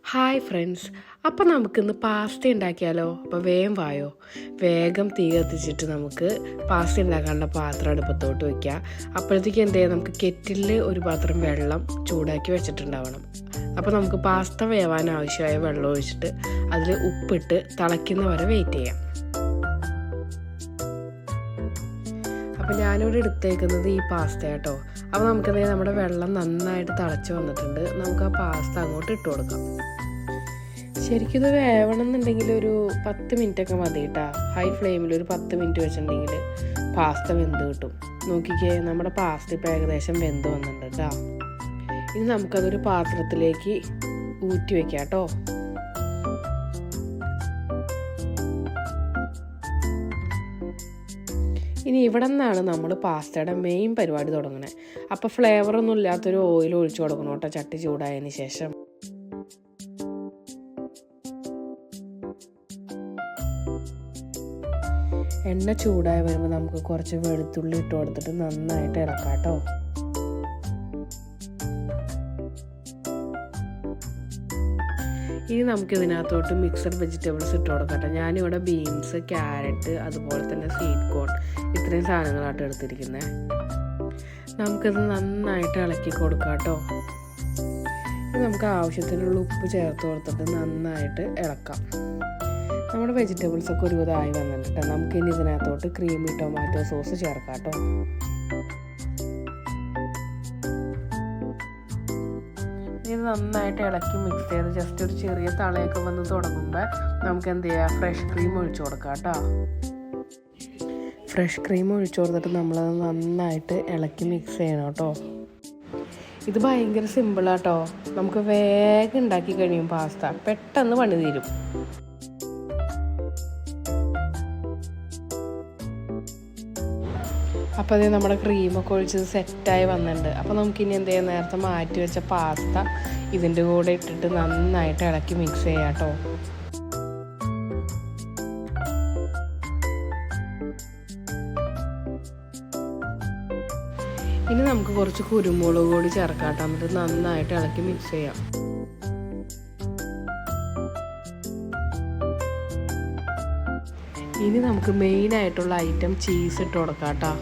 Hi friends, അപ്പം നമുക്കിന്ന് pasta ഉണ്ടാക്കിയാലോ? അപ്പോൾ വേഗം വായോ, വേഗം തീ കത്തിച്ചിട്ട് നമുക്ക് പാസ്ത ഉണ്ടാക്കാനുള്ള പാത്രം അടുപ്പത്തോട്ട് വയ്ക്കാം. അപ്പോഴത്തേക്ക് എന്ത് ചെയ്യാം, നമുക്ക് കെറ്റിലിൽ ഒരു പാത്രം വെള്ളം ചൂടാക്കി വെച്ചിട്ടുണ്ടാവണം. അപ്പോൾ നമുക്ക് പാസ്ത വേവാൻ ആവശ്യമായ വെള്ളം ഒഴിച്ചിട്ട് അതിൽ ഉപ്പിട്ട് തിളയ്ക്കുന്ന വരെ വെയിറ്റ് ചെയ്യാം. അപ്പോൾ ഞാനിവിടെ എടുത്തേക്കുന്നത് ഈ പാസ്ത കേട്ടോ. അപ്പോൾ നമുക്കെന്തായാലും നമ്മുടെ വെള്ളം നന്നായിട്ട് തിളച്ച് വന്നിട്ടുണ്ട്. നമുക്ക് ആ പാസ്ത അങ്ങോട്ട് ഇട്ട് കൊടുക്കാം. ശരിക്കും ഇത് വേവണം എന്നുണ്ടെങ്കിൽ ഒരു 10 മിനിറ്റൊക്കെ മതി കേട്ടോ. ഹൈ ഫ്ലെയിമിൽ ഒരു 10 മിനിറ്റ് വെച്ചിട്ടുണ്ടെങ്കിൽ പാസ്ത വെന്ത് കിട്ടും. നോക്കിക്കേ, നമ്മുടെ പാസ്ത ഇപ്പോൾ ഏകദേശം വെന്ത് വന്നിട്ടുണ്ട് കേട്ടോ. ഇനി നമുക്കതൊരു പാത്രത്തിലേക്ക് ഊറ്റി വയ്ക്കാം കേട്ടോ. ഇനി ഇവിടെ നിന്നാണ് നമ്മൾ പാസ്തയുടെ മെയിൻ പരിപാടി തുടങ്ങണേ. അപ്പോൾ ഫ്ലേവറൊന്നും ഇല്ലാത്തൊരു ഓയിൽ ഒഴിച്ചു കൊടുക്കണം കേട്ടോ, ചട്ടി ചൂടായതിന് ശേഷം. എണ്ണ ചൂടായി വരുമ്പോൾ നമുക്ക് കുറച്ച് വെളുത്തുള്ളി ഇട്ട് കൊടുത്തിട്ട് നന്നായിട്ട് ഇളക്കാം കേട്ടോ. ഇനി നമുക്കിതിനകത്തോട്ട് മിക്സഡ് വെജിറ്റബിൾസ് ഇട്ട് കൊടുക്കട്ടെ. ഞാനിവിടെ ബീൻസ്, ക്യാരറ്റ്, അതുപോലെ തന്നെ സ്വീറ്റ് കോൺ, ഇത്രയും സാധനങ്ങളായിട്ട് എടുത്തിരിക്കുന്നത്. നമുക്കിത് നന്നായിട്ട് ഇളക്കി കൊടുക്കാം കേട്ടോ. ഇനി നമുക്ക് ആവശ്യത്തിനുള്ള ഉപ്പ് ചേർത്ത് കൊടുത്തിട്ട് നന്നായിട്ട് ഇളക്കാം. നമ്മുടെ വെജിറ്റബിൾസൊക്കെ ഒരുവിധമായി വന്നിട്ട് നമുക്കിനി ഇതിനകത്തോട്ട് ക്രീമി ടൊമാറ്റോ സോസ് ചേർക്കാം കേട്ടോ. ഇത് നന്നായിട്ട് ഇളക്കി മിക്സ് ചെയ്ത് ജസ്റ്റ് ഒരു ചെറിയ തളയൊക്കെ വന്ന് തുടങ്ങുമ്പോൾ നമുക്ക് എന്ത് ചെയ്യാം, ഫ്രഷ് ക്രീം ഒഴിച്ചു കൊടുക്കാം കേട്ടോ. ഫ്രഷ് ക്രീം ഒഴിച്ചു കൊടുത്തിട്ട് നമ്മളത് നന്നായിട്ട് ഇളക്കി മിക്സ് ചെയ്യണം കേട്ടോ. ഇത് ഭയങ്കര സിമ്പിളാട്ടോ. നമുക്ക് വേഗം ഉണ്ടാക്കി കഴിയും പാസ്ത, പെട്ടെന്ന് പണി തീരും. അപ്പോൾ അത് നമ്മുടെ ക്രീമൊക്കെ ഒഴിച്ചത് സെറ്റായി വന്നിട്ടുണ്ട്. അപ്പോൾ നമുക്കിനി എന്ത് ചെയ്യാം, നേരത്തെ മാറ്റി വെച്ച പാസ്ത ഇതിൻ്റെ കൂടെ ഇട്ടിട്ട് നന്നായിട്ട് ഇളക്കി മിക്സ് ചെയ്യാം കേട്ടോ. ഇനി നമുക്ക് കുറച്ച് കുരുമുളക് കൂടി ചേർക്കാം കേട്ടോ. എന്നിട്ട് നന്നായിട്ട് ഇളക്കി മിക്സ് ചെയ്യാം. ഇനി നമുക്ക് മെയിനായിട്ടുള്ള ഐറ്റം ചീസ് ഇട്ട് കൊടുക്കാം കേട്ടോ.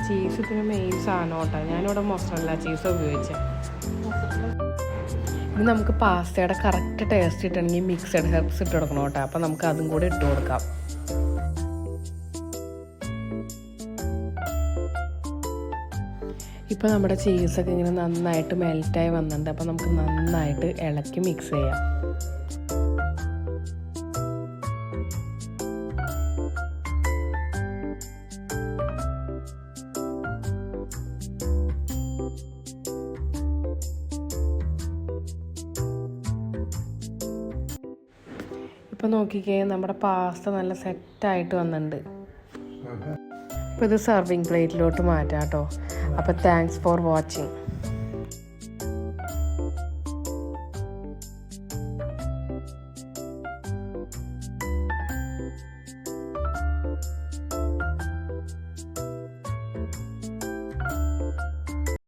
ചീസ് ഇതിന് മെയിൻ സാധനം കേട്ടോ. ഞാനിവിടെ മൊസറല്ല ചീസ് ഉപയോഗിച്ചത്. ഇനി നമുക്ക് പാസ്തയുടെ കറക്റ്റ് ടേസ്റ്റ് കിട്ടണമെങ്കിൽ മിക്സഡ് ഹെർബ്സ് ഇട്ട് കൊടുക്കണം കേട്ടോ. അപ്പോൾ നമുക്ക് അതും കൂടി ഇട്ട് കൊടുക്കാം. ഇപ്പോൾ നമ്മുടെ ചീസൊക്കെ ഇങ്ങനെ നന്നായിട്ട് മെൽറ്റായി വന്നിട്ടുണ്ട്. അപ്പോൾ നമുക്ക് നന്നായിട്ട് ഇളക്കി മിക്സ് ചെയ്യാം. ഇപ്പോൾ നോക്കിക്കേ, നമ്മുടെ പാസ്ത നല്ല സെറ്റായിട്ട് വന്നിട്ടുണ്ട്. അപ്പോൾ ഇത് സർവിങ് പ്ലേറ്റിലോട്ട് മാറ്റാം കേട്ടോ. അപ്പോൾ താങ്ക്സ് ഫോർ വാച്ചിങ്.